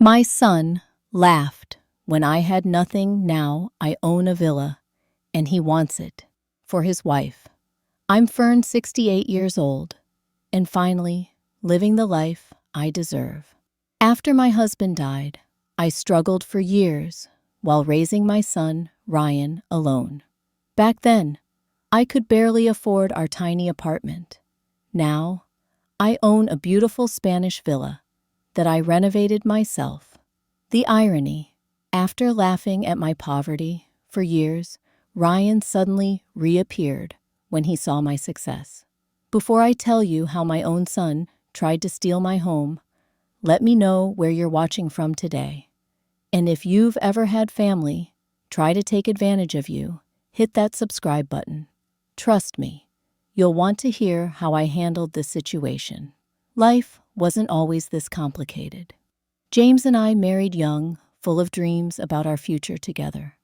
My son laughed when I had nothing. Now I own a villa, and he wants it for his wife. I'm Fern, 68 years old, and finally living the life I deserve. After my husband died, I struggled for years while raising my son, Ryan, alone. Back then, I could barely afford our tiny apartment. Now, I own a beautiful Spanish villa that I renovated myself. The irony, after laughing at my poverty for years, Ryan suddenly reappeared when he saw my success. Before I tell you how my own son tried to steal my home, let me know where you're watching from today. And if you've ever had family try to take advantage of you, hit that subscribe button. Trust me, you'll want to hear how I handled this situation. Life wasn't always this complicated. James and I married young, full of dreams about our future together.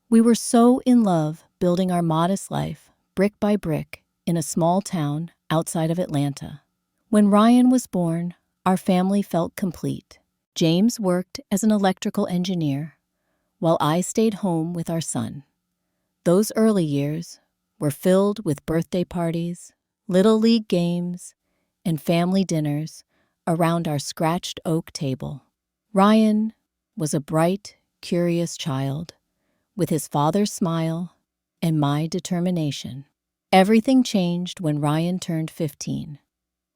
We were so in love building our modest life, brick by brick, in a small town outside of Atlanta. When Ryan was born, our family felt complete. James worked as an electrical engineer, while I stayed home with our son. Those early years were filled with birthday parties, little league games, and family dinners around our scratched oak table. Ryan was a bright, curious child, with his father's smile and my determination. Everything changed when Ryan turned 15.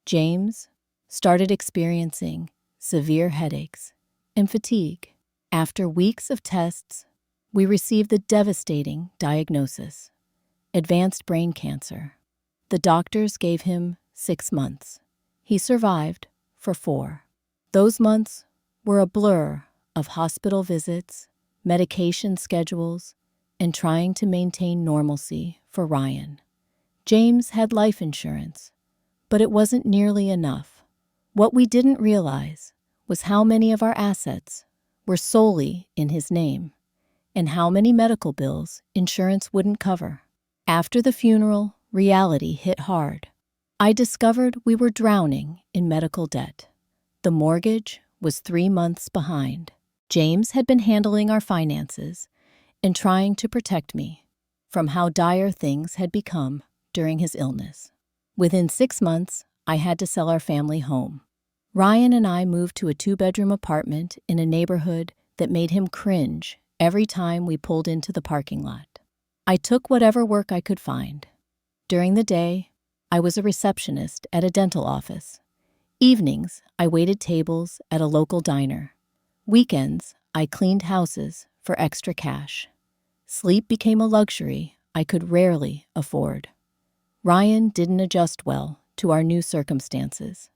James started experiencing severe headaches and fatigue. After weeks of tests, we received the devastating diagnosis: advanced brain cancer. The doctors gave him 6 months. He survived for 4. Those months were a blur of hospital visits, medication schedules, and trying to maintain normalcy for Ryan. James had life insurance, but it wasn't nearly enough. What we didn't realize was how many of our assets were solely in his name, and how many medical bills insurance wouldn't cover. After the funeral, reality hit hard. I discovered we were drowning in medical debt. The mortgage was 3 months behind. James had been handling our finances and trying to protect me from how dire things had become during his illness. Within 6 months, I had to sell our family home. Ryan and I moved to a 2-bedroom apartment in a neighborhood that made him cringe every time we pulled into the parking lot. I took whatever work I could find. During the day, I was a receptionist at a dental office. Evenings, I waited tables at a local diner. Weekends, I cleaned houses for extra cash. Sleep became a luxury I could rarely afford. Ryan didn't adjust well to our new circumstances.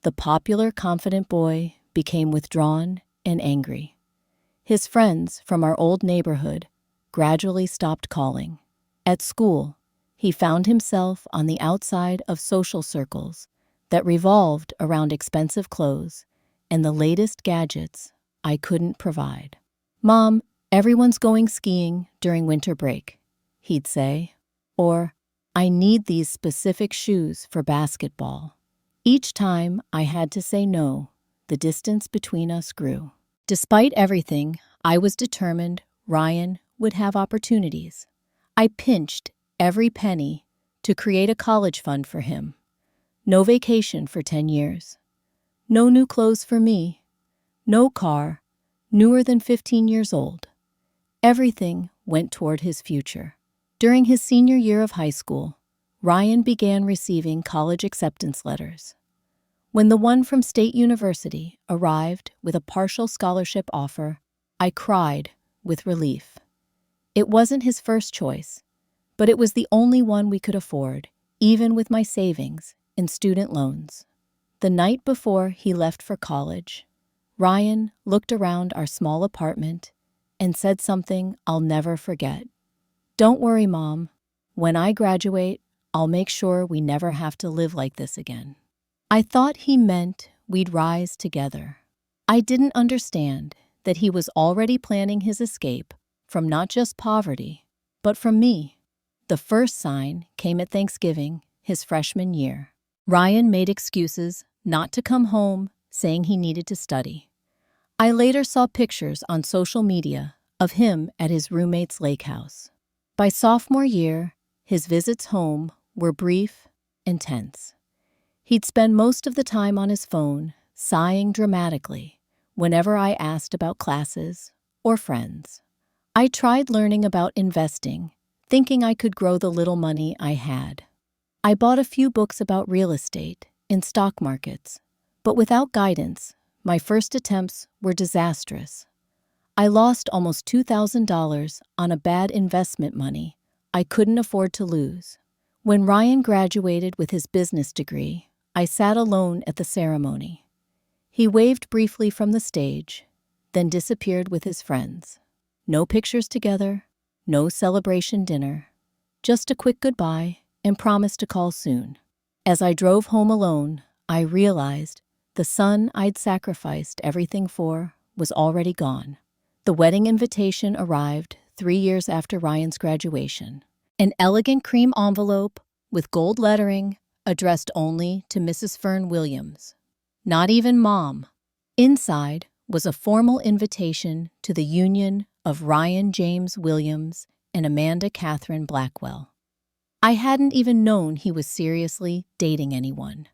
The popular, confident boy became withdrawn and angry. His friends from our old neighborhood gradually stopped calling. At school, he found himself on the outside of social circles that revolved around expensive clothes and the latest gadgets I couldn't provide. "Mom, everyone's going skiing during winter break," he'd say, or "I need these specific shoes for basketball." Each time I had to say no, the distance between us grew. Despite everything, I was determined Ryan would have opportunities. I pinched every penny to create a college fund for him. No vacation for 10 years. No new clothes for me. No car newer than 15 years old. Everything went toward his future. During his senior year of high school, Ryan began receiving college acceptance letters. When the one from State University arrived with a partial scholarship offer, I cried with relief. It wasn't his first choice, but it was the only one we could afford, even with my savings and student loans. The night before he left for college, Ryan looked around our small apartment and said something I'll never forget. "Don't worry, Mom. When I graduate, I'll make sure we never have to live like this again." I thought he meant we'd rise together. I didn't understand that he was already planning his escape from not just poverty, but from me. The first sign came at Thanksgiving, his freshman year. Ryan made excuses not to come home, saying he needed to study. I later saw pictures on social media of him at his roommate's lake house. By sophomore year, his visits home were brief and tense. He'd spend most of the time on his phone, sighing dramatically whenever I asked about classes or friends. I tried learning about investing, thinking I could grow the little money I had. I bought a few books about real estate and stock markets, but without guidance, my first attempts were disastrous. I lost almost $2,000 on a bad investment money I couldn't afford to lose. When Ryan graduated with his business degree, I sat alone at the ceremony. He waved briefly from the stage, then disappeared with his friends. No pictures together, no celebration dinner, just a quick goodbye and promise to call soon. As I drove home alone, I realized the son I'd sacrificed everything for was already gone. The wedding invitation arrived 3 years after Ryan's graduation. An elegant cream envelope with gold lettering addressed only to Mrs. Fern Williams. Not even Mom. Inside was a formal invitation to the union of Ryan James Williams and Amanda Catherine Blackwell. I hadn't even known he was seriously dating anyone.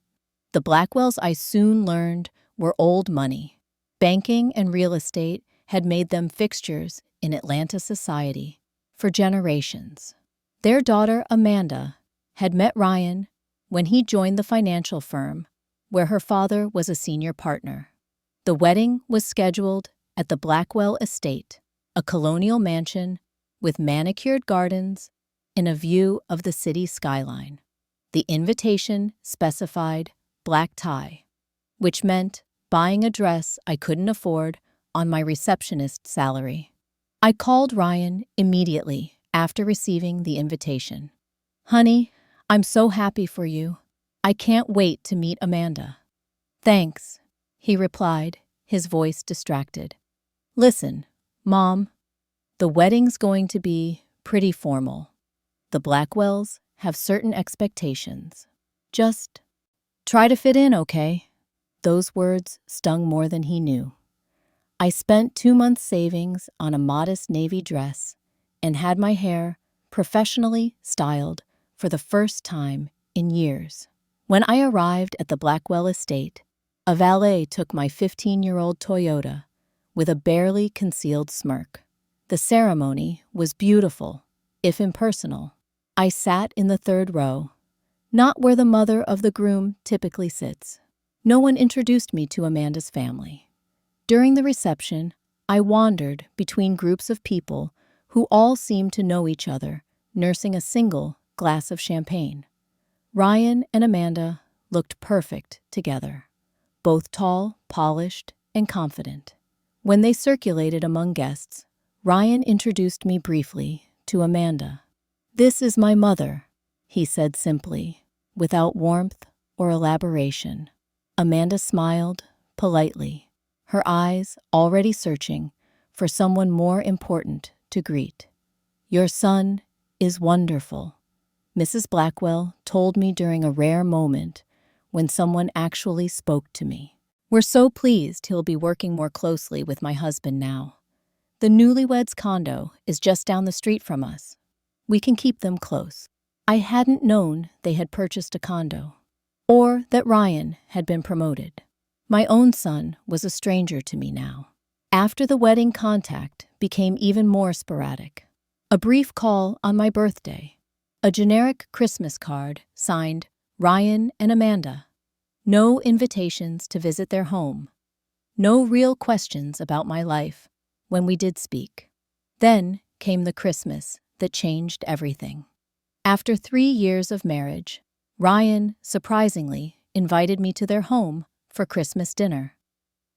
The Blackwells, I soon learned, were old money. Banking and real estate had made them fixtures in Atlanta society for generations. Their daughter, Amanda, had met Ryan when he joined the financial firm where her father was a senior partner. The wedding was scheduled at the Blackwell Estate, a colonial mansion with manicured gardens and a view of the city skyline. The invitation specified black tie, which meant buying a dress I couldn't afford on my receptionist salary. I called Ryan immediately after receiving the invitation. "Honey, I'm so happy for you. I can't wait to meet Amanda." "Thanks," he replied, his voice distracted. "Listen, Mom, the wedding's going to be pretty formal. The Blackwells have certain expectations. Just try to fit in, okay?" Those words stung more than he knew. I spent 2 months' savings on a modest navy dress and had my hair professionally styled for the first time in years. When I arrived at the Blackwell estate, a valet took my 15-year-old Toyota with a barely concealed smirk. The ceremony was beautiful, if impersonal. I sat in the third row, not where the mother of the groom typically sits. No one introduced me to Amanda's family. During the reception, I wandered between groups of people who all seemed to know each other, nursing a single glass of champagne. Ryan and Amanda looked perfect together, both tall, polished, and confident. When they circulated among guests, Ryan introduced me briefly to Amanda. "This is my mother," he said simply, without warmth or elaboration. Amanda smiled politely, her eyes already searching for someone more important to greet. "Your son is wonderful," Mrs. Blackwell told me during a rare moment when someone actually spoke to me. "We're so pleased he'll be working more closely with my husband now. The newlyweds' condo is just down the street from us. We can keep them close." I hadn't known they had purchased a condo, or that Ryan had been promoted. My own son was a stranger to me now. After the wedding, contact became even more sporadic. A brief call on my birthday, a generic Christmas card signed Ryan and Amanda. No invitations to visit their home. No real questions about my life when we did speak. Then came the Christmas that changed everything. After 3 years of marriage, Ryan, surprisingly, invited me to their home for Christmas dinner.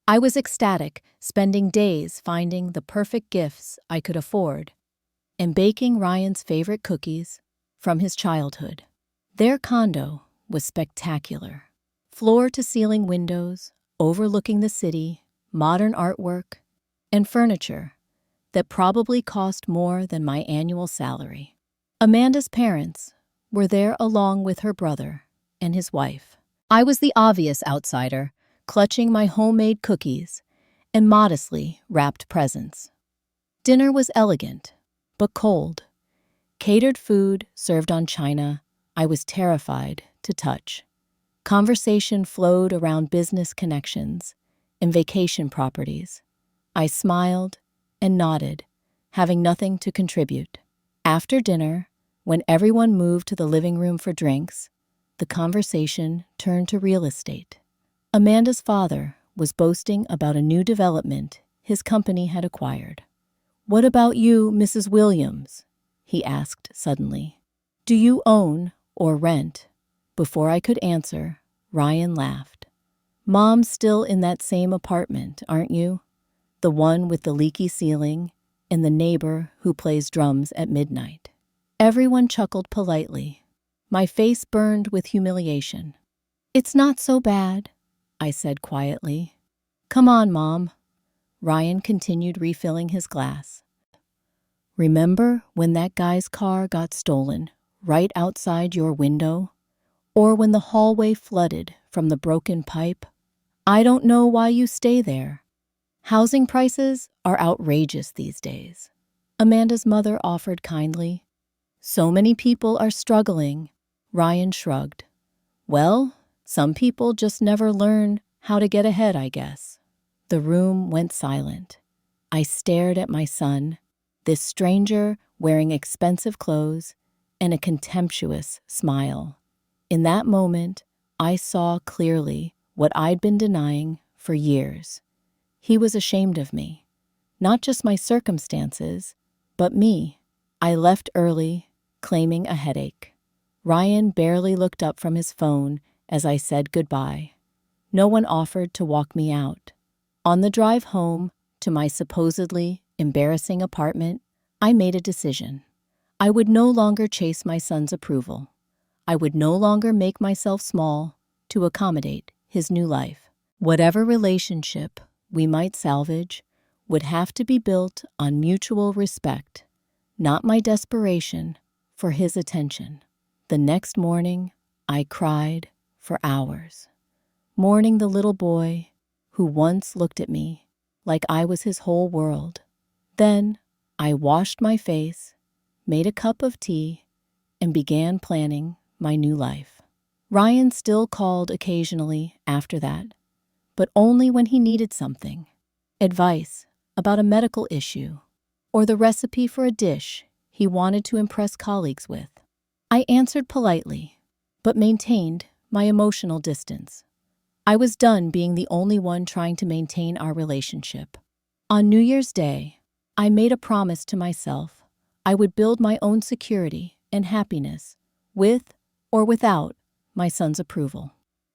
I was ecstatic, spending days finding the perfect gifts I could afford and baking Ryan's favorite cookies from his childhood. Their condo was spectacular. Floor-to-ceiling windows overlooking the city, modern artwork, and furniture that probably cost more than my annual salary. Amanda's parents were there along with her brother and his wife. I was the obvious outsider, clutching my homemade cookies and modestly wrapped presents. Dinner was elegant, but cold. Catered food served on china I was terrified to touch. Conversation flowed around business connections and vacation properties. I smiled and nodded, having nothing to contribute. After dinner, when everyone moved to the living room for drinks, the conversation turned to real estate. Amanda's father was boasting about a new development his company had acquired. "What about you, Mrs. Williams?" he asked suddenly. "Do you own or rent?" Before I could answer, Ryan laughed. "Mom's still in that same apartment, aren't you? The one with the leaky ceiling and the neighbor who plays drums at midnight." Everyone chuckled politely. My face burned with humiliation. "It's not so bad," I said quietly. "Come on, Mom." Ryan continued refilling his glass. "Remember when that guy's car got stolen right outside your window? Or when the hallway flooded from the broken pipe? I don't know why you stay there. Housing prices are outrageous these days." Amanda's mother offered kindly. "So many people are struggling." Ryan shrugged. "Well, some people just never learn how to get ahead, I guess." The room went silent. I stared at my son, this stranger wearing expensive clothes and a contemptuous smile. In that moment, I saw clearly what I'd been denying for years. He was ashamed of me. Not just my circumstances, but me. I left early, claiming a headache. Ryan barely looked up from his phone as I said goodbye. No one offered to walk me out. On the drive home to my supposedly embarrassing apartment, I made a decision. I would no longer chase my son's approval. I would no longer make myself small to accommodate his new life. Whatever relationship we might salvage would have to be built on mutual respect, not my desperation for his attention. The next morning, I cried for hours, mourning the little boy who once looked at me like I was his whole world. Then I washed my face, made a cup of tea, and began planning my new life. Ryan still called occasionally after that, but only when he needed something. Advice about a medical issue or the recipe for a dish he wanted to impress colleagues with. I answered politely, but maintained my emotional distance. I was done being the only one trying to maintain our relationship. On New Year's Day, I made a promise to myself I would build my own security and happiness with or without my son's approval.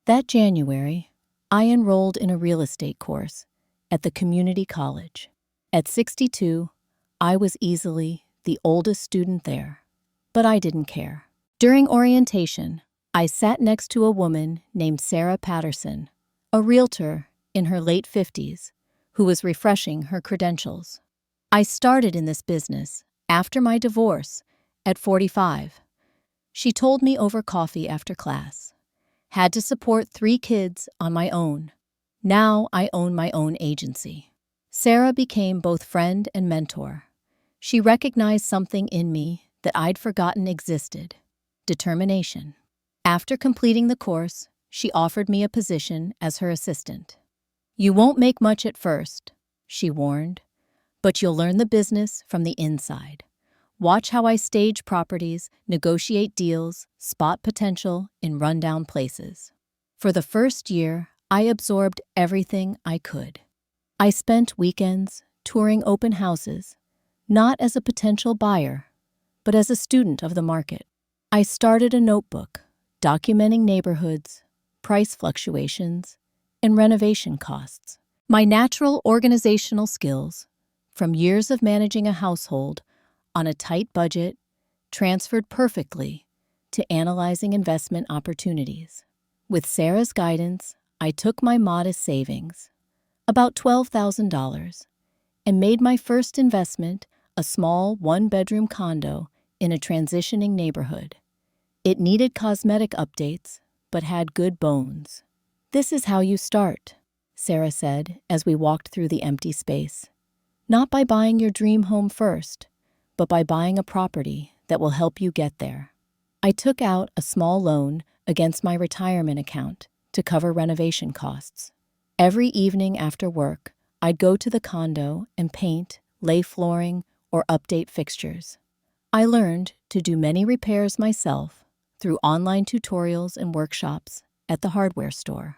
That January, I enrolled in a real estate course at the community college. At 62, I was easily the oldest student there, but I didn't care. During orientation, I sat next to a woman named Sarah Patterson, a realtor in her late 50s, who was refreshing her credentials. I started in this business after my divorce at 45. She told me over coffee after class. Had to support 3 kids on my own. Now I own my own agency. Sarah became both friend and mentor. She recognized something in me that I'd forgotten existed: determination. After completing the course, she offered me a position as her assistant. "You won't make much at first," she warned, "but you'll learn the business from the inside. Watch how I stage properties, negotiate deals, spot potential in rundown places." For the first year, I absorbed everything I could. I spent weekends touring open houses, not as a potential buyer, but as a student of the market. I started a notebook, documenting neighborhoods, price fluctuations, and renovation costs. My natural organizational skills, from years of managing a household on a tight budget, transferred perfectly to analyzing investment opportunities. With Sarah's guidance, I took my modest savings, about $12,000, and made my first investment a small 1-bedroom condo in a transitioning neighborhood. It needed cosmetic updates, but had good bones. This is how you start. Sarah said as we walked through the empty space. Not by buying your dream home first, but by buying a property that will help you get there. I took out a small loan against my retirement account to cover renovation costs. Every evening after work, I'd go to the condo and paint, lay flooring, or update fixtures. I learned to do many repairs myself through online tutorials and workshops at the hardware store.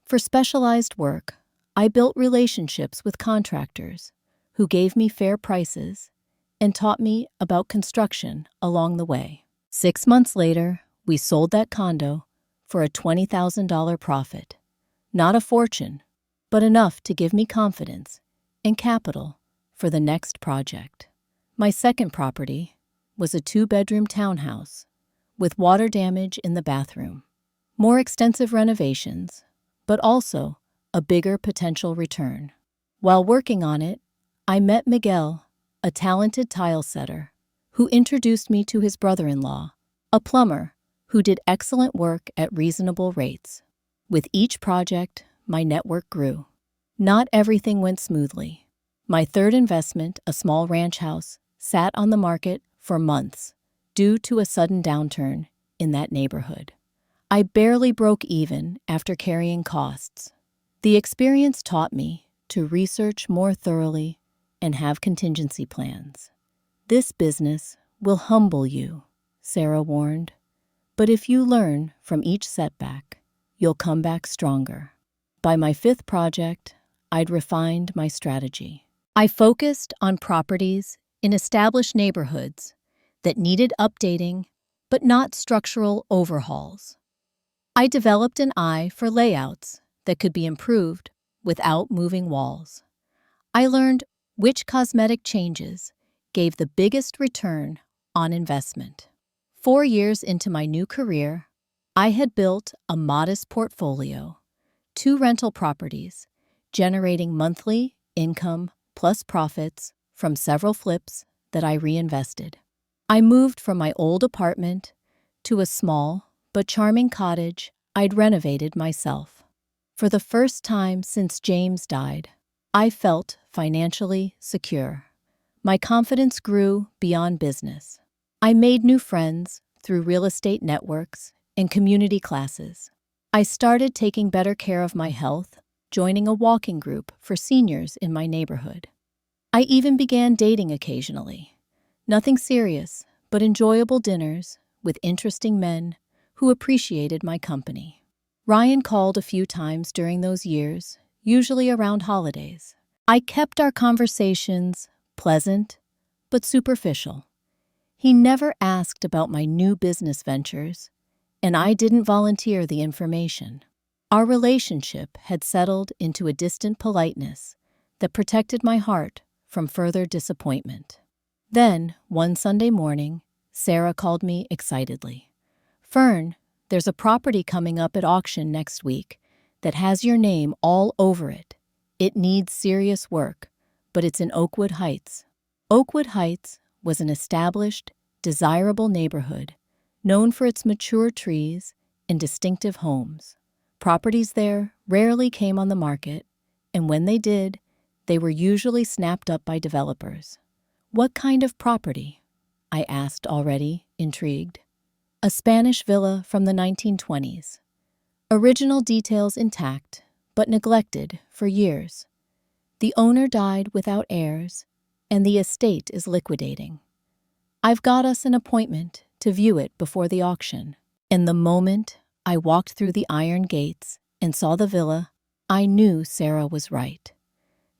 For specialized work, I built relationships with contractors who gave me fair prices and taught me about construction along the way. 6 months later, we sold that condo for a $20,000 profit. Not a fortune, but enough to give me confidence and capital for the next project. My second property was a 2-bedroom townhouse with water damage in the bathroom. More extensive renovations, but also a bigger potential return. While working on it, I met Miguel, a talented tile setter, who introduced me to his brother-in-law, a plumber who did excellent work at reasonable rates. With each project, my network grew. Not everything went smoothly. My third investment, a small ranch house, sat on the market for months due to a sudden downturn in that neighborhood. I barely broke even after carrying costs. The experience taught me to research more thoroughly and have contingency plans. This business will humble you, Sarah warned, but if you learn from each setback, you'll come back stronger. By my fifth project, I'd refined my strategy. I focused on properties in established neighborhoods that needed updating, but not structural overhauls. I developed an eye for layouts that could be improved without moving walls. I learned which cosmetic changes gave the biggest return on investment. 4 years into my new career, I had built a modest portfolio, 2 rental properties, generating monthly income plus profits from several flips that I reinvested. I moved from my old apartment to a small but charming cottage I'd renovated myself. For the first time since James died, I felt financially secure. My confidence grew beyond business. I made new friends through real estate networks and community classes. I started taking better care of my health, joining a walking group for seniors in my neighborhood. I even began dating occasionally. Nothing serious, but enjoyable dinners with interesting men who appreciated my company. Ryan called a few times during those years, usually around holidays. I kept our conversations pleasant but superficial. He never asked about my new business ventures, and I didn't volunteer the information. Our relationship had settled into a distant politeness that protected my heart from further disappointment. Then, one Sunday morning, Sarah called me excitedly. "Fern, there's a property coming up at auction next week that has your name all over it. It needs serious work, but it's in Oakwood Heights." Oakwood Heights was an established, desirable neighborhood known for its mature trees and distinctive homes. Properties there rarely came on the market, and when they did, they were usually snapped up by developers. "What kind of property?" I asked, already intrigued. "A Spanish villa from the 1920s. Original details intact, but neglected for years. The owner died without heirs, and the estate is liquidating. I've got us an appointment to view it before the auction." And the moment I walked through the iron gates and saw the villa, I knew Sarah was right.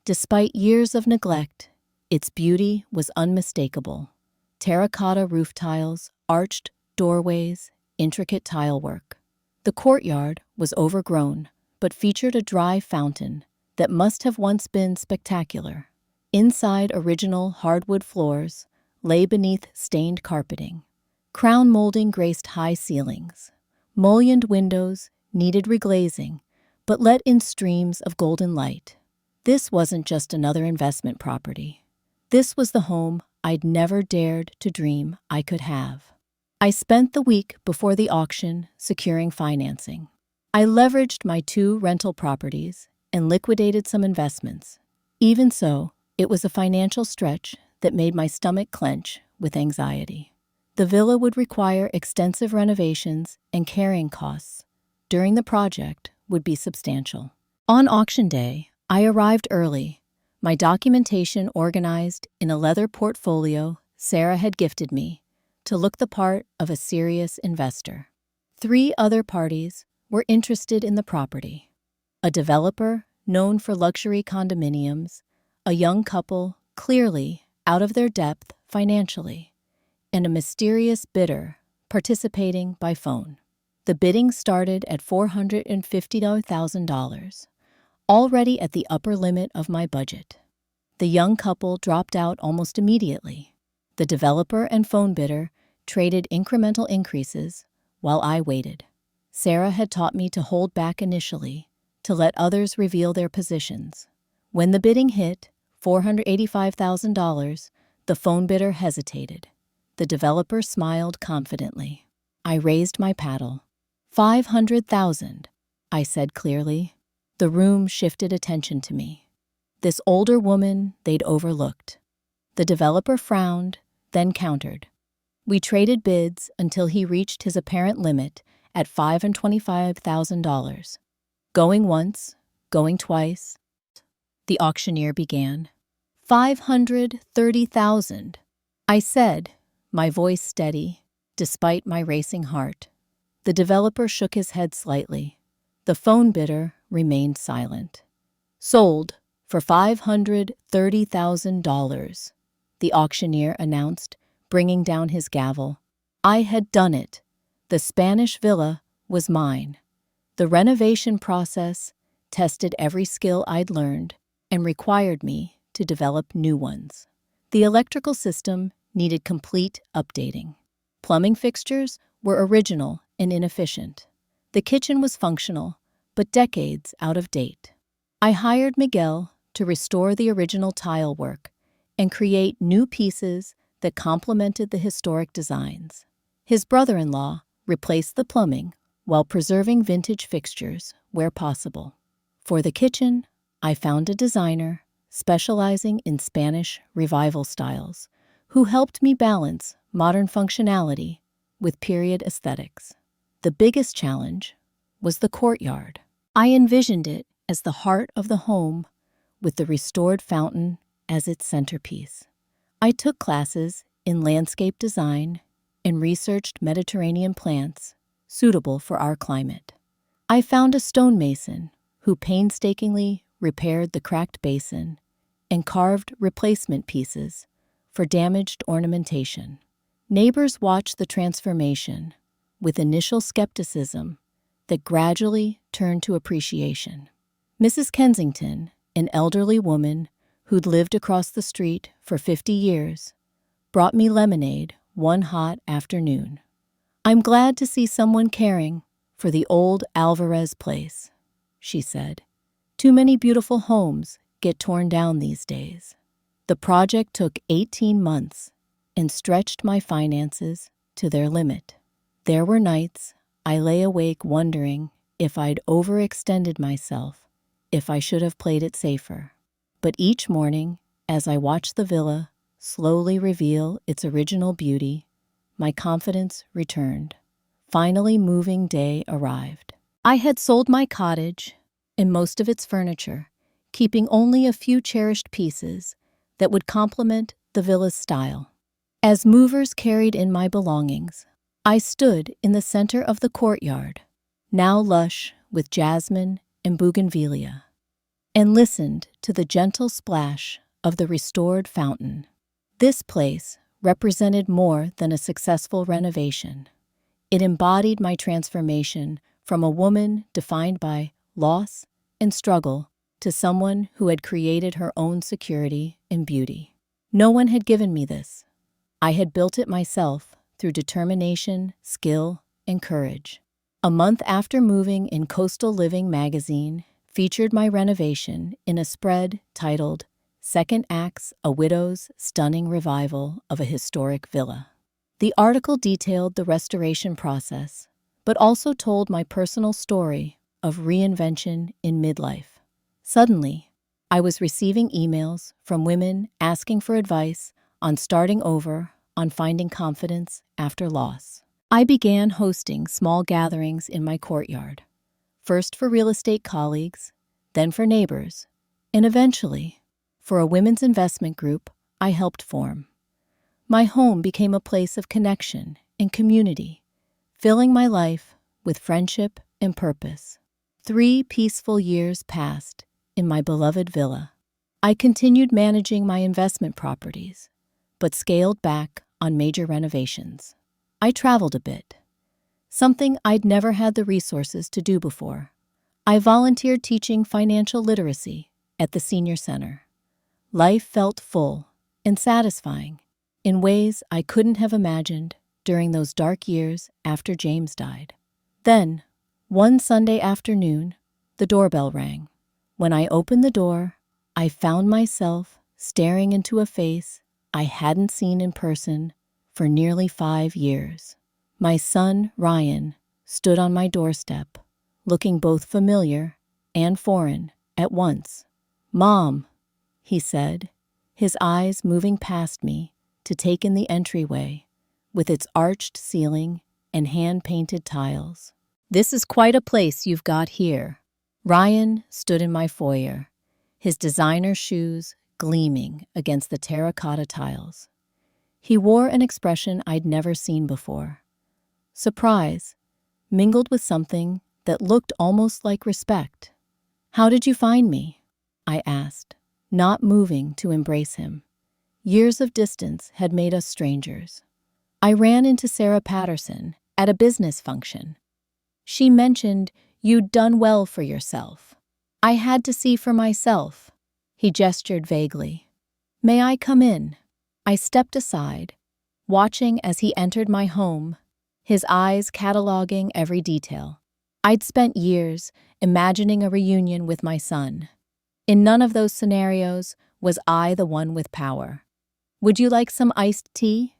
Despite years of neglect, its beauty was unmistakable. Terracotta roof tiles, arched doorways, intricate tile work. The courtyard was overgrown, but featured a dry fountain that must have once been spectacular. Inside, original hardwood floors lay beneath stained carpeting. Crown molding graced high ceilings. Mullioned windows needed reglazing, but let in streams of golden light. This wasn't just another investment property. This was the home I'd never dared to dream I could have. I spent the week before the auction securing financing. I leveraged my 2 rental properties and liquidated some investments. Even so, it was a financial stretch that made my stomach clench with anxiety. The villa would require extensive renovations, and carrying costs during the project would be substantial. On auction day, I arrived early, my documentation organized in a leather portfolio Sarah had gifted me to look the part of a serious investor. 3 other parties were interested in the property: a developer known for luxury condominiums, a young couple clearly out of their depth financially, and a mysterious bidder participating by phone. The bidding started at $450,000, already at the upper limit of my budget. The young couple dropped out almost immediately. The developer and phone bidder traded incremental increases while I waited. Sarah had taught me to hold back initially, to let others reveal their positions. When the bidding hit $485,000, the phone bidder hesitated. The developer smiled confidently. I raised my paddle. $500,000, I said clearly. The room shifted attention to me. This older woman they'd overlooked. The developer frowned, then countered. We traded bids until he reached his apparent limit at $525,000. Going once, going twice. The auctioneer began. $530,000, I said, my voice steady, despite my racing heart. The developer shook his head slightly. The phone bidder remained silent. Sold for $530,000, the auctioneer announced, bringing down his gavel. I had done it. The Spanish villa was mine. The renovation process tested every skill I'd learned and required me to develop new ones. The electrical system needed complete updating. Plumbing fixtures were original and inefficient. The kitchen was functional, but decades out of date. I hired Miguel to restore the original tile work and create new pieces that complemented the historic designs. His brother-in-law replaced the plumbing while preserving vintage fixtures where possible. For the kitchen, I found a designer specializing in Spanish revival styles who helped me balance modern functionality with period aesthetics. The biggest challenge was the courtyard. I envisioned it as the heart of the home, with the restored fountain as its centerpiece. I took classes in landscape design and researched Mediterranean plants suitable for our climate. I found a stonemason who painstakingly repaired the cracked basin and carved replacement pieces for damaged ornamentation. Neighbors watched the transformation with initial skepticism that gradually turned to appreciation. Mrs. Kensington, an elderly woman who'd lived across the street for 50 years, brought me lemonade one hot afternoon. I'm glad to see someone caring for the old Alvarez place, she said. Too many beautiful homes get torn down these days. The project took 18 months and stretched my finances to their limit. There were nights I lay awake wondering if I'd overextended myself, if I should have played it safer. But each morning, as I watched the villa slowly reveal its original beauty, my confidence returned. Finally, moving day arrived. I had sold my cottage and most of its furniture, keeping only a few cherished pieces that would complement the villa's style. As movers carried in my belongings, I stood in the center of the courtyard, now lush with jasmine and bougainvillea, and listened to the gentle splash of the restored fountain. This place represented more than a successful renovation. It embodied my transformation from a woman defined by loss and struggle to someone who had created her own security and beauty. No one had given me this. I had built it myself through determination, skill, and courage. A month after moving in Coastal Living magazine featured my renovation in a spread titled Second Acts, a Widow's Stunning Revival of a Historic Villa. The article detailed the restoration process, but also told my personal story of reinvention in midlife. Suddenly, I was receiving emails from women asking for advice on starting over, on finding confidence after loss. I began hosting small gatherings in my courtyard, first for real estate colleagues, then for neighbors, and eventually for a women's investment group I helped form. My home became a place of connection and community, filling my life with friendship and purpose. 3 peaceful years passed in my beloved villa. I continued managing my investment properties, but scaled back on major renovations. I traveled a bit, something I'd never had the resources to do before. I volunteered teaching financial literacy at the senior center. Life felt full and satisfying in ways I couldn't have imagined during those dark years after James died. Then, one Sunday afternoon, the doorbell rang. When I opened the door, I found myself staring into a face I hadn't seen in person for nearly 5 years. My son, Ryan, stood on my doorstep, looking both familiar and foreign at once. "Mom," he said, his eyes moving past me to take in the entryway, with its arched ceiling and hand-painted tiles. "This is quite a place you've got here." Ryan stood in my foyer, his designer shoes gleaming against the terracotta tiles. He wore an expression I'd never seen before. Surprise, mingled with something that looked almost like respect. "How did you find me?" I asked, not moving to embrace him. Years of distance had made us strangers. "I ran into Sarah Patterson at a business function. She mentioned you'd done well for yourself. I had to see for myself." He gestured vaguely. "May I come in?" I stepped aside, watching as he entered my home, his eyes cataloging every detail. I'd spent years imagining a reunion with my son. In none of those scenarios was I the one with power. "Would you like some iced tea?"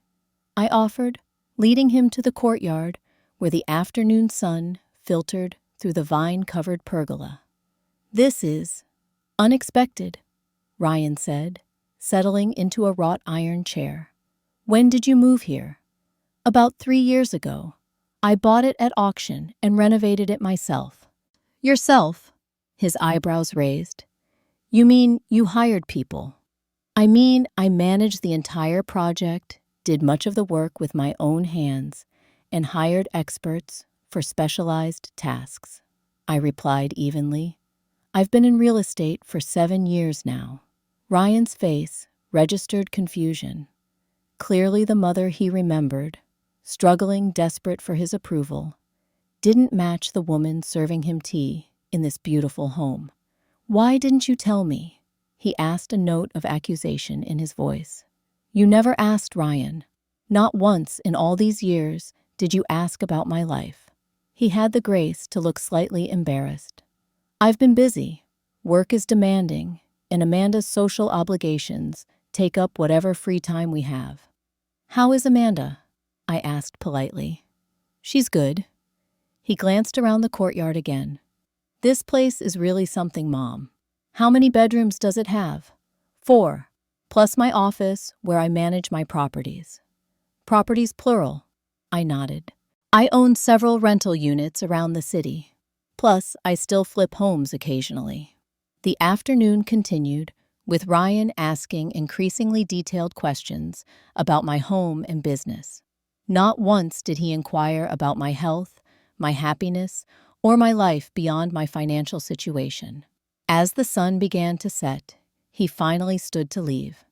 I offered, leading him to the courtyard where the afternoon sun filtered through the vine-covered pergola. "This is unexpected," Ryan said, settling into a wrought iron chair. "When did you move here?" "About 3 years ago. I bought it at auction and renovated it myself." "Yourself?" His eyebrows raised. "You mean you hired people?" "I mean I managed the entire project, did much of the work with my own hands, and hired experts for specialized tasks," I replied evenly. "I've been in real estate for 7 years now." Ryan's face registered confusion. Clearly the mother he remembered, struggling desperate for his approval, didn't match the woman serving him tea in this beautiful home. "Why didn't you tell me?" He asked, a note of accusation in his voice. "You never asked, Ryan. Not once in all these years did you ask about my life." He had the grace to look slightly embarrassed. "I've been busy. Work is demanding, and Amanda's social obligations take up whatever free time we have." "How is Amanda?" I asked politely. "She's good." He glanced around the courtyard again. "This place is really something, Mom. How many bedrooms does it have?" "4, plus my office where I manage my properties." "Properties plural," I nodded. "I own several rental units around the city. Plus, I still flip homes occasionally." The afternoon continued, with Ryan asking increasingly detailed questions about my home and business. Not once did he inquire about my health, my happiness, or my life beyond my financial situation. As the sun began to set, he finally stood to leave.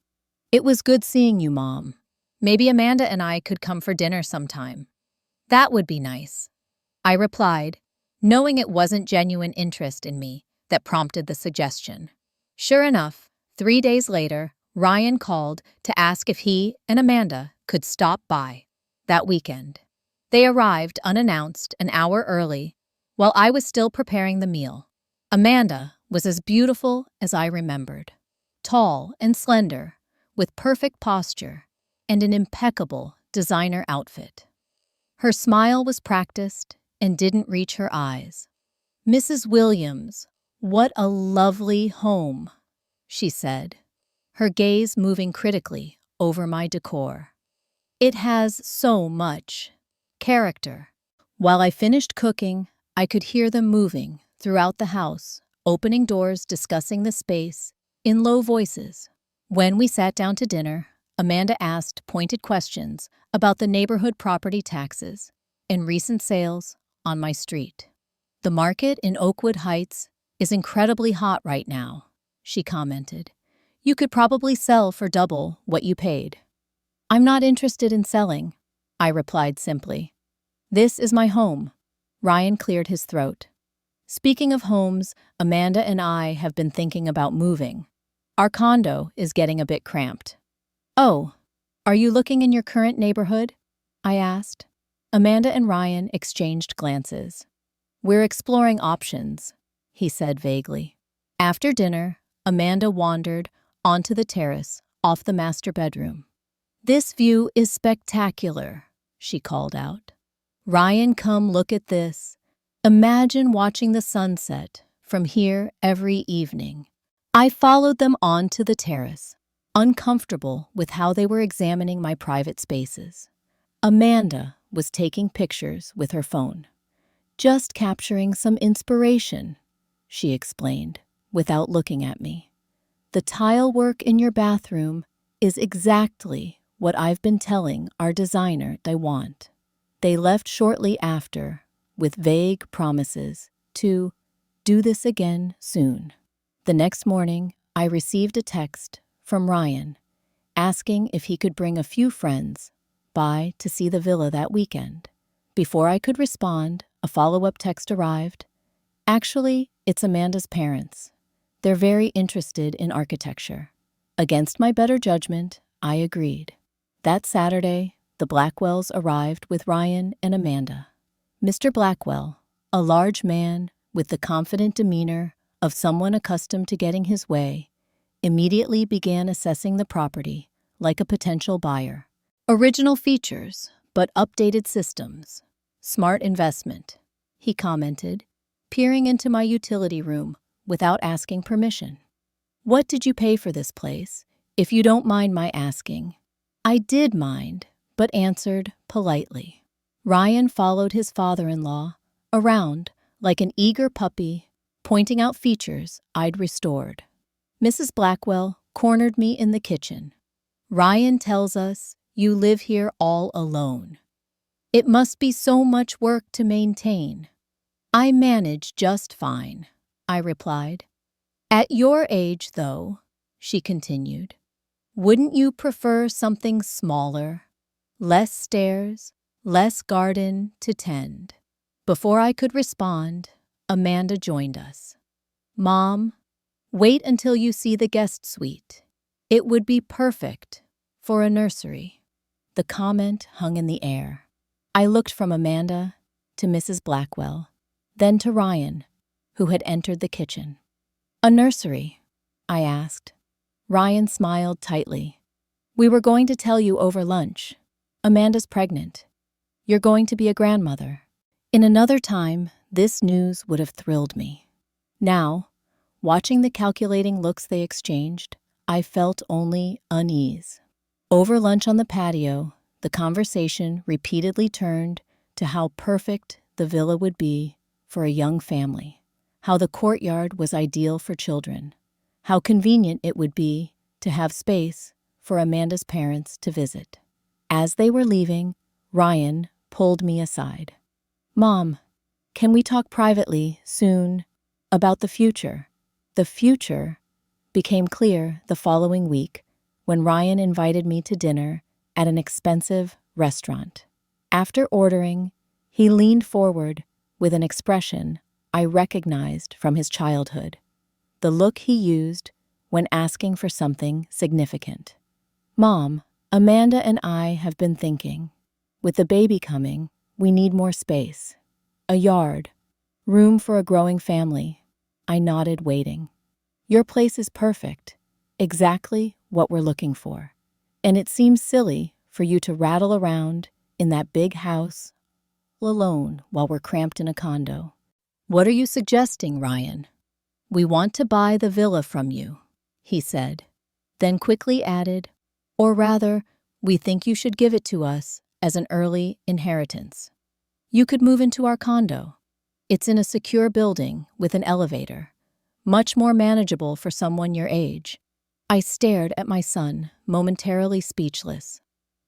"It was good seeing you, Mom. Maybe Amanda and I could come for dinner sometime." "That would be nice," I replied, knowing it wasn't genuine interest in me that prompted the suggestion. Sure enough, 3 days later, Ryan called to ask if he and Amanda could stop by that weekend. They arrived unannounced an hour early, while I was still preparing the meal. Amanda was as beautiful as I remembered. Tall and slender, with perfect posture and an impeccable designer outfit. Her smile was practiced and didn't reach her eyes. "Mrs. Williams, "What a lovely home," she said, her gaze moving critically over my decor. "It has so much character." While I finished cooking, I could hear them moving throughout the house, opening doors, discussing the space in low voices. When we sat down to dinner, Amanda asked pointed questions about the neighborhood property taxes and recent sales on my street. "The market in Oakwood Heights is incredibly hot right now," she commented. "You could probably sell for double what you paid." "I'm not interested in selling," I replied simply. "This is my home." Ryan cleared his throat. "Speaking of homes, Amanda and I have been thinking about moving. Our condo is getting a bit cramped." "Oh, are you looking in your current neighborhood?" I asked. Amanda and Ryan exchanged glances. "We're exploring options," he said vaguely. After dinner, Amanda wandered onto the terrace off the master bedroom. "This view is spectacular," she called out. "Ryan, come look at this. Imagine watching the sunset from here every evening." I followed them onto the terrace, uncomfortable with how they were examining my private spaces. Amanda was taking pictures with her phone. "Just capturing some inspiration," she explained, without looking at me. "The tile work in your bathroom is exactly what I've been telling our designer they want." They left shortly after, with vague promises to do this again soon. The next morning, I received a text from Ryan asking if he could bring a few friends by to see the villa that weekend. Before I could respond, a follow-up text arrived. "Actually, it's Amanda's parents. They're very interested in architecture." Against my better judgment, I agreed. That Saturday, the Blackwells arrived with Ryan and Amanda. Mr. Blackwell, a large man with the confident demeanor of someone accustomed to getting his way, immediately began assessing the property like a potential buyer. "Original features, but updated systems. Smart investment," he commented, peering into my utility room without asking permission. "What did you pay for this place, if you don't mind my asking?" I did mind, but answered politely. Ryan followed his father-in-law around like an eager puppy, pointing out features I'd restored. Mrs. Blackwell cornered me in the kitchen. "Ryan tells us you live here all alone. It must be so much work to maintain." "I manage just fine," I replied. "At your age, though," she continued, "wouldn't you prefer something smaller? Less stairs, less garden to tend?" Before I could respond, Amanda joined us. "Mom, wait until you see the guest suite. It would be perfect for a nursery." The comment hung in the air. I looked from Amanda to Mrs. Blackwell, then to Ryan, who had entered the kitchen. "A nursery?" I asked. Ryan smiled tightly. "We were going to tell you over lunch. Amanda's pregnant. You're going to be a grandmother." In another time, this news would have thrilled me. Now, watching the calculating looks they exchanged, I felt only unease. Over lunch on the patio, the conversation repeatedly turned to how perfect the villa would be for a young family, how the courtyard was ideal for children, how convenient it would be to have space for Amanda's parents to visit. As they were leaving, Ryan pulled me aside. "Mom, can we talk privately soon about the future?" The future became clear the following week when Ryan invited me to dinner at an expensive restaurant. After ordering, he leaned forward with an expression I recognized from his childhood, the look he used when asking for something significant. "Mom, Amanda and I have been thinking. With the baby coming, we need more space. A yard, room for a growing family." I nodded, waiting. "Your place is perfect, exactly what we're looking for. And it seems silly for you to rattle around in that big house alone while we're cramped in a condo." "What are you suggesting, Ryan?" "We want to buy the villa from you," he said, then quickly added, "or rather, we think you should give it to us as an early inheritance. You could move into our condo. It's in a secure building with an elevator, much more manageable for someone your age." I stared at my son, momentarily speechless.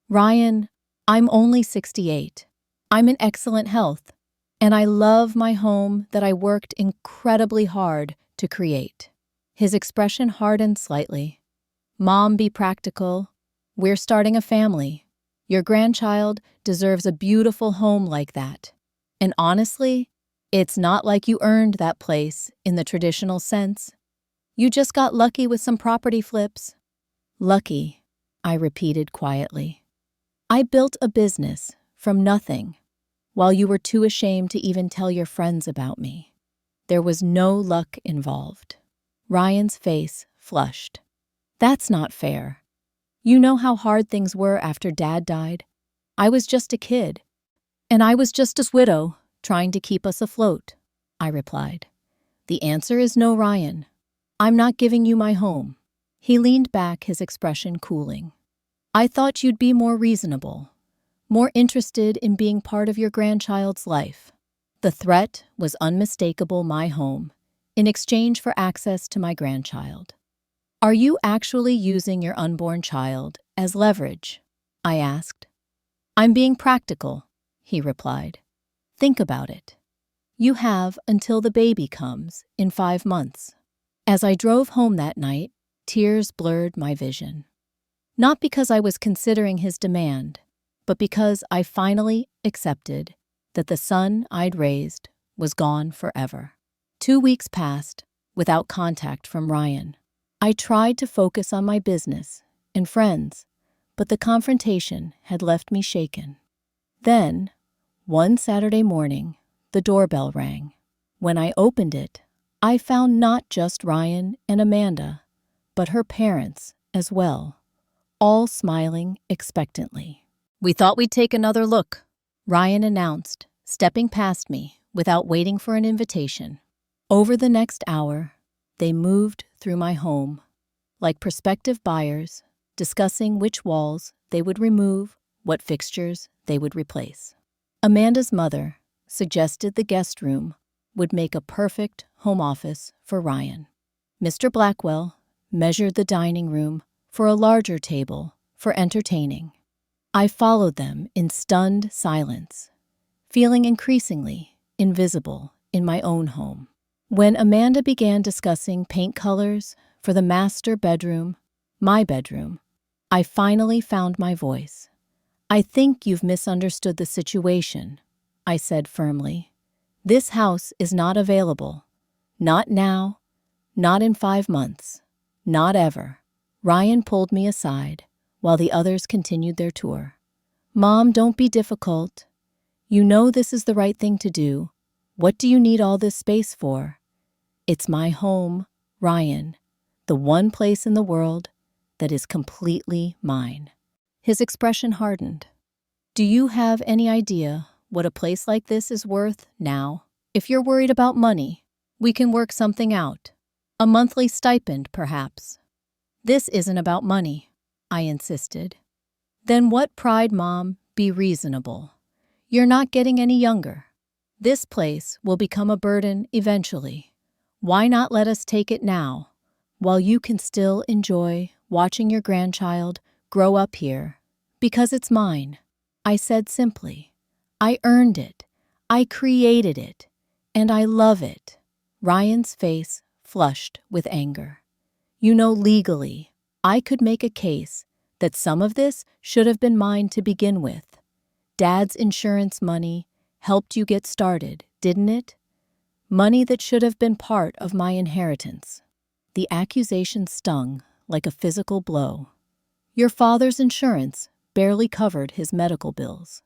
"Ryan, I'm only 68. I'm in excellent health, and I love my home that I worked incredibly hard to create." His expression hardened slightly. "Mom, be practical. We're starting a family. Your grandchild deserves a beautiful home like that. And honestly, it's not like you earned that place in the traditional sense. You just got lucky with some property flips." "Lucky," I repeated quietly. "I built a business from nothing, while you were too ashamed to even tell your friends about me. There was no luck involved." Ryan's face flushed. "That's not fair. You know how hard things were after Dad died. I was just a kid, and I was just his widow, trying to keep us afloat," I replied. "The answer is no, Ryan. I'm not giving you my home." He leaned back, his expression cooling. "I thought you'd be more reasonable, more interested in being part of your grandchild's life." The threat was unmistakable: my home, in exchange for access to my grandchild. "Are you actually using your unborn child as leverage?" I asked. "I'm being practical," he replied. "Think about it. You have until the baby comes in 5 months." As I drove home that night, tears blurred my vision. Not because I was considering his demand, but because I finally accepted that the son I'd raised was gone forever. 2 weeks passed without contact from Ryan. I tried to focus on my business and friends, but the confrontation had left me shaken. Then, one Saturday morning, the doorbell rang. When I opened it, I found not just Ryan and Amanda, but her parents as well, all smiling expectantly. "We thought we'd take another look," Ryan announced, stepping past me without waiting for an invitation. Over the next hour, they moved through my home, like prospective buyers, discussing which walls they would remove, what fixtures they would replace. Amanda's mother suggested the guest room would make a perfect home office for Ryan. Mr. Blackwell measured the dining room for a larger table for entertaining. I followed them in stunned silence, feeling increasingly invisible in my own home. When Amanda began discussing paint colors for the master bedroom, my bedroom, I finally found my voice. "I think you've misunderstood the situation," I said firmly. "This house is not available. Not now, not in 5 months, not ever." Ryan pulled me aside while the others continued their tour. "Mom, don't be difficult. You know this is the right thing to do. What do you need all this space for?" "It's my home, Ryan, the one place in the world that is completely mine." His expression hardened. "Do you have any idea what a place like this is worth now? If you're worried about money, we can work something out. A monthly stipend, perhaps." "This isn't about money," I insisted. "Then what pride, Mom? Be reasonable. You're not getting any younger. This place will become a burden eventually. Why not let us take it now, while you can still enjoy watching your grandchild grow up here? Because it's mine," I said simply. "I earned it. I created it. And I love it." Ryan's face flushed with anger. "You know, legally, I could make a case that some of this should have been mine to begin with. Dad's insurance money helped you get started, didn't it? Money that should have been part of my inheritance." The accusation stung like a physical blow. "Your father's insurance barely covered his medical bills.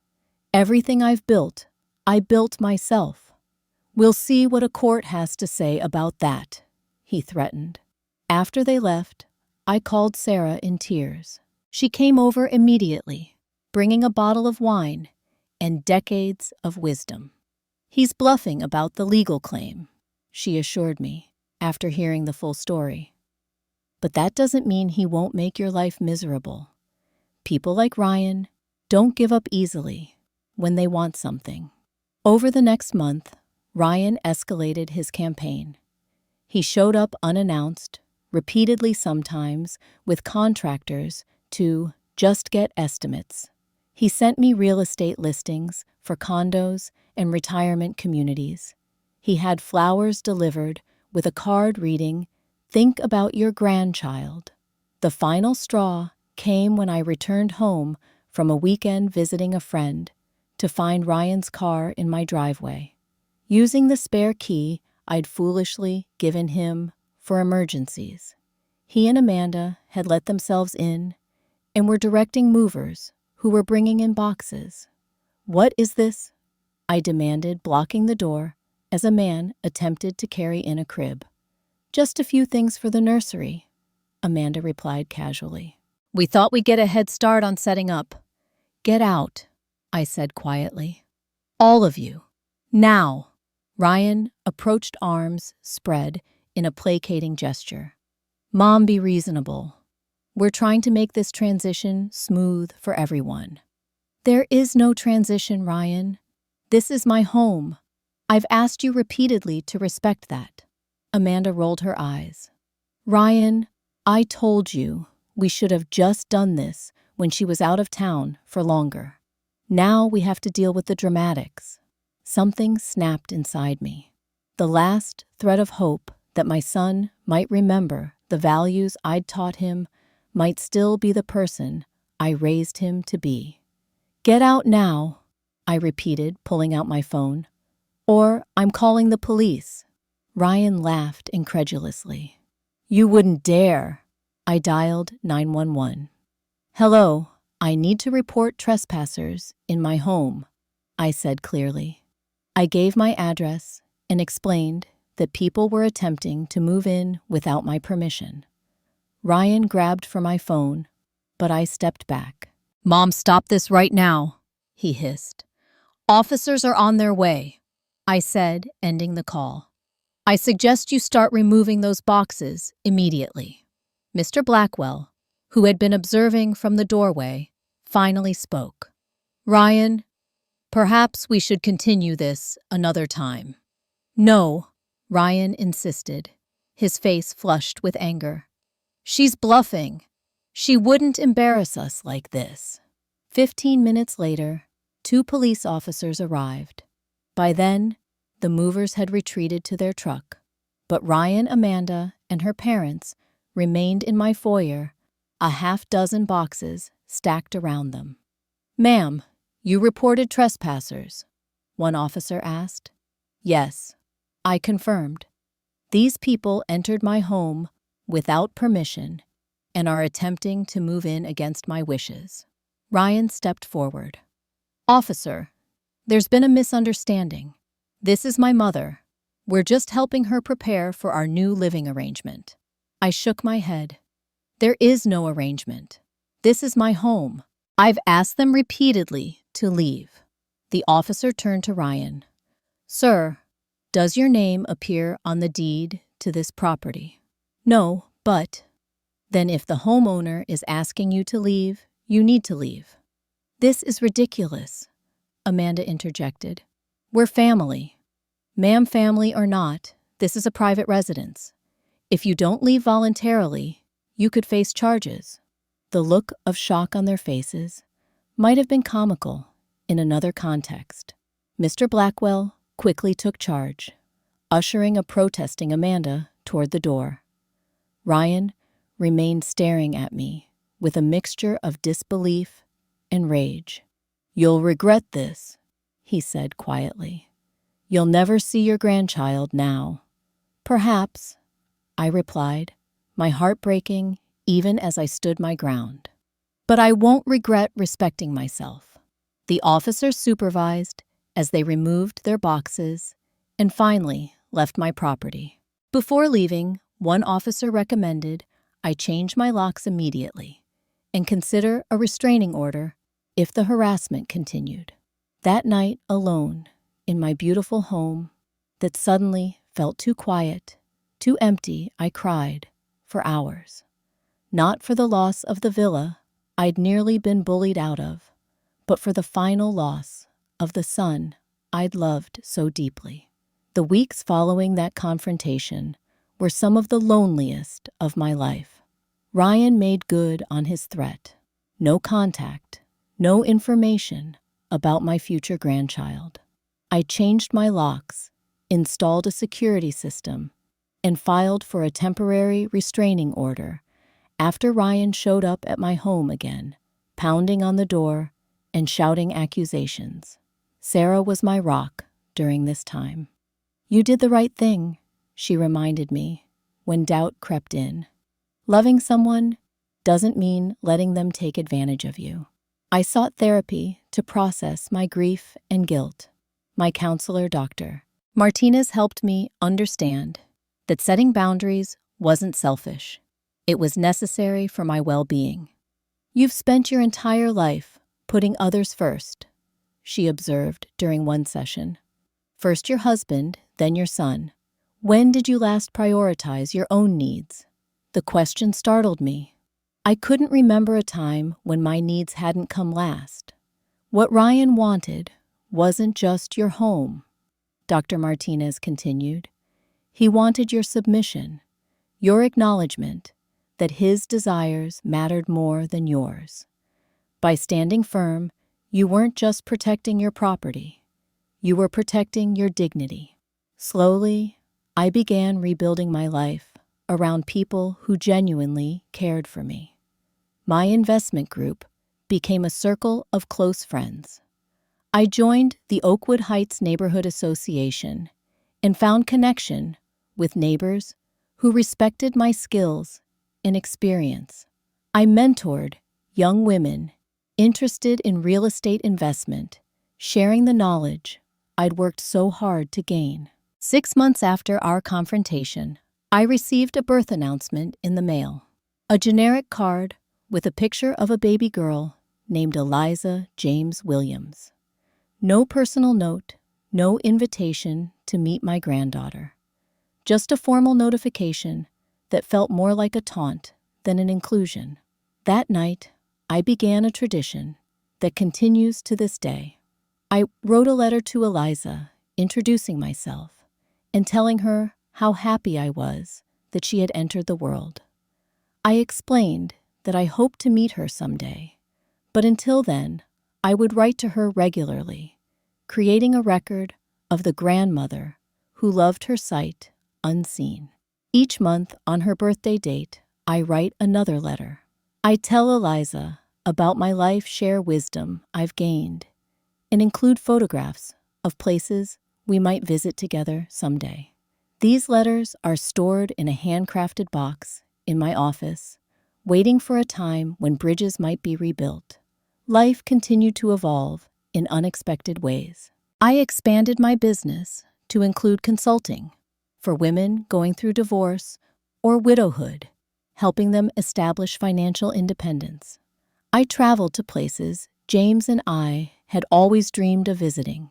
Everything I've built, I built myself. We'll see what a court has to say about that," he threatened. After they left, I called Sarah in tears. She came over immediately, bringing a bottle of wine and decades of wisdom. "He's bluffing about the legal claim," she assured me. after hearing the full story. But that doesn't mean he won't make your life miserable. People like Ryan don't give up easily when they want something. Over the next month, Ryan escalated his campaign. He showed up unannounced, repeatedly sometimes, with contractors to just get estimates. He sent me real estate listings for condos and retirement communities. He had flowers delivered with a card reading, "Think about your grandchild." The final straw came when I returned home from a weekend visiting a friend to find Ryan's car in my driveway. Using the spare key I'd foolishly given him for emergencies, he and Amanda had let themselves in and were directing movers who were bringing in boxes. "What is this?" I demanded, blocking the door as a man attempted to carry in a crib. "Just a few things for the nursery," Amanda replied casually. "We thought we'd get a head start on setting up." "Get out," I said quietly. "All of you. Now." Ryan approached, arms spread in a placating gesture. "Mom, be reasonable. We're trying to make this transition smooth for everyone." "There is no transition, Ryan. This is my home. I've asked you repeatedly to respect that." Amanda rolled her eyes. "Ryan, I told you we should have just done this when she was out of town for longer. Now we have to deal with the dramatics." Something snapped inside me. The last thread of hope that my son might remember the values I'd taught him, might still be the person I raised him to be. "Get out now," I repeated, pulling out my phone. "Or I'm calling the police." Ryan laughed incredulously. "You wouldn't dare." I dialed 911. "Hello, I need to report trespassers in my home," I said clearly. I gave my address and explained that people were attempting to move in without my permission. Ryan grabbed for my phone, but I stepped back. "Mom, stop this right now," he hissed. "Officers are on their way," I said, ending the call. "I suggest you start removing those boxes immediately." Mr. Blackwell, who had been observing from the doorway, finally spoke. "Ryan, perhaps we should continue this another time." "No," Ryan insisted, his face flushed with anger. "She's bluffing. She wouldn't embarrass us like this." 15 minutes later, 2 police officers arrived. By then, the movers had retreated to their truck, but Ryan, Amanda, and her parents remained in my foyer, a half-dozen boxes stacked around them. "Ma'am, you reported trespassers?" one officer asked. "Yes," I confirmed. "These people entered my home without permission and are attempting to move in against my wishes." Ryan stepped forward. "Officer, there's been a misunderstanding. This is my mother. We're just helping her prepare for our new living arrangement." I shook my head. "There is no arrangement. This is my home. I've asked them repeatedly to leave." The officer turned to Ryan. "Sir, does your name appear on the deed to this property?" "No, but..." "Then if the homeowner is asking you to leave, you need to leave." "This is ridiculous," Amanda interjected. "We're family." "Ma'am, family or not, this is a private residence. If you don't leave voluntarily, you could face charges." The look of shock on their faces might have been comical in another context. Mr. Blackwell quickly took charge, ushering a protesting Amanda toward the door. Ryan remained staring at me with a mixture of disbelief and rage. "You'll regret this," he said quietly. "You'll never see your grandchild now." "Perhaps," I replied, my heart breaking even as I stood my ground. "But I won't regret respecting myself." The officers supervised as they removed their boxes and finally left my property. Before leaving, one officer recommended I change my locks immediately and consider a restraining order if the harassment continued. That night, alone in my beautiful home that suddenly felt too quiet Too empty, I cried, for hours. Not for the loss of the villa I'd nearly been bullied out of, but for the final loss of the son I'd loved so deeply. The weeks following that confrontation were some of the loneliest of my life. Ryan made good on his threat. No contact, no information about my future grandchild. I changed my locks, installed a security system, and filed for a temporary restraining order after Ryan showed up at my home again, pounding on the door and shouting accusations. Sarah was my rock during this time. "You did the right thing," she reminded me when doubt crept in. "Loving someone doesn't mean letting them take advantage of you." I sought therapy to process my grief and guilt. My counselor, Dr. Martinez, helped me understand that setting boundaries wasn't selfish. It was necessary for my well-being. "You've spent your entire life putting others first," she observed during one session. "First your husband, then your son. When did you last prioritize your own needs?" The question startled me. I couldn't remember a time when my needs hadn't come last. "What Ryan wanted wasn't just your home," Dr. Martinez continued. "He wanted your submission, your acknowledgement that his desires mattered more than yours. By standing firm, you weren't just protecting your property, you were protecting your dignity." Slowly, I began rebuilding my life around people who genuinely cared for me. My investment group became a circle of close friends. I joined the Oakwood Heights Neighborhood Association and found connection with neighbors who respected my skills and experience. I mentored young women interested in real estate investment, sharing the knowledge I'd worked so hard to gain. 6 months after our confrontation, I received a birth announcement in the mail. A generic card with a picture of a baby girl named Eliza James Williams. No personal note, no invitation to meet my granddaughter. Just a formal notification that felt more like a taunt than an inclusion. That night, I began a tradition that continues to this day. I wrote a letter to Eliza, introducing myself and telling her how happy I was that she had entered the world. I explained that I hoped to meet her someday, but until then, I would write to her regularly, creating a record of the grandmother who loved her sight unseen. Each month on her birthday date, I write another letter. I tell Eliza about my life, share wisdom I've gained, and include photographs of places we might visit together someday. These letters are stored in a handcrafted box in my office, waiting for a time when bridges might be rebuilt. Life continued to evolve in unexpected ways. I expanded my business to include consulting for women going through divorce or widowhood, helping them establish financial independence. I traveled to places James and I had always dreamed of visiting: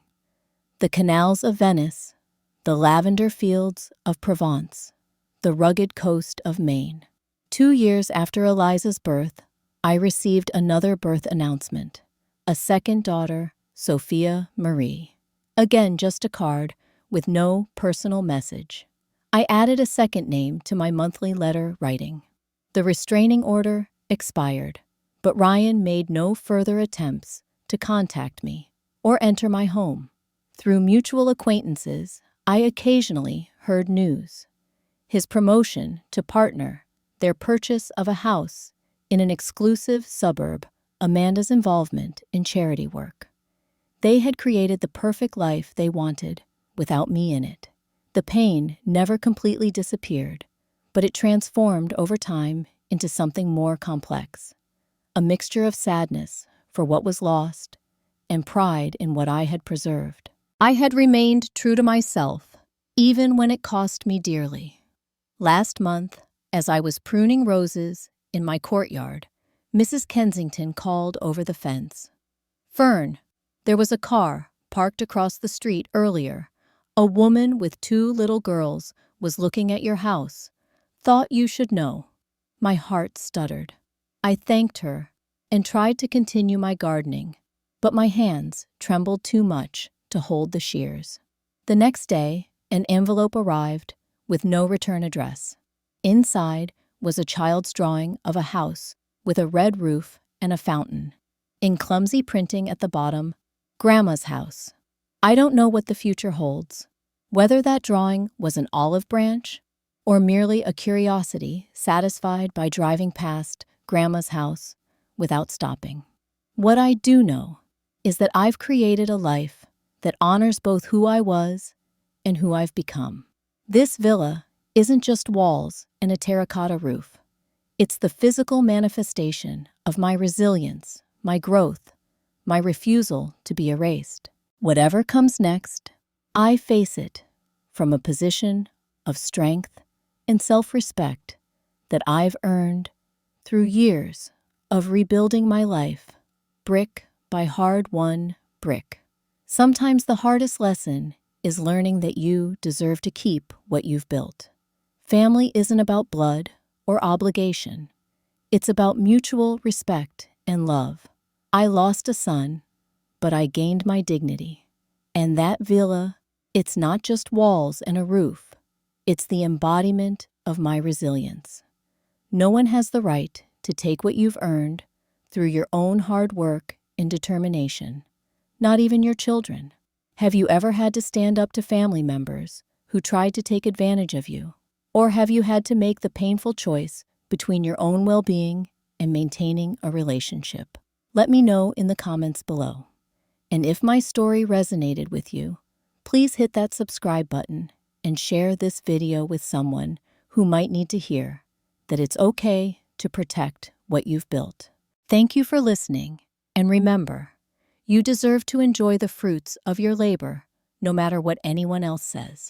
the canals of Venice, the lavender fields of Provence, the rugged coast of Maine. 2 years after Eliza's birth, I received another birth announcement: a second daughter, Sophia Marie. Again, just a card with no personal message. I added a second name to my monthly letter writing. The restraining order expired, but Ryan made no further attempts to contact me or enter my home. Through mutual acquaintances, I occasionally heard news: his promotion to partner, their purchase of a house in an exclusive suburb, Amanda's involvement in charity work. They had created the perfect life they wanted without me in it. The pain never completely disappeared, but it transformed over time into something more complex, a mixture of sadness for what was lost and pride in what I had preserved. I had remained true to myself, even when it cost me dearly. Last month, as I was pruning roses in my courtyard, Mrs. Kensington called over the fence. "Fern, there was a car parked across the street earlier. A woman with 2 little girls was looking at your house. Thought you should know." My heart stuttered. I thanked her and tried to continue my gardening, but my hands trembled too much to hold the shears. The next day, an envelope arrived with no return address. Inside was a child's drawing of a house with a red roof and a fountain. In clumsy printing at the bottom, "Grandma's house." I don't know what the future holds, whether that drawing was an olive branch or merely a curiosity satisfied by driving past Grandma's house without stopping. What I do know is that I've created a life that honors both who I was and who I've become. This villa isn't just walls and a terracotta roof. It's the physical manifestation of my resilience, my growth, my refusal to be erased. Whatever comes next, I face it from a position of strength and self-respect that I've earned through years of rebuilding my life, brick by hard-won brick. Sometimes the hardest lesson is learning that you deserve to keep what you've built. Family isn't about blood or obligation. It's about mutual respect and love. I lost a son, but I gained my dignity. And that villa, it's not just walls and a roof. It's the embodiment of my resilience. No one has the right to take what you've earned through your own hard work and determination, not even your children. Have you ever had to stand up to family members who tried to take advantage of you? Or have you had to make the painful choice between your own well-being and maintaining a relationship? Let me know in the comments below. And if my story resonated with you, please hit that subscribe button and share this video with someone who might need to hear that it's okay to protect what you've built. Thank you for listening, and remember, you deserve to enjoy the fruits of your labor, no matter what anyone else says.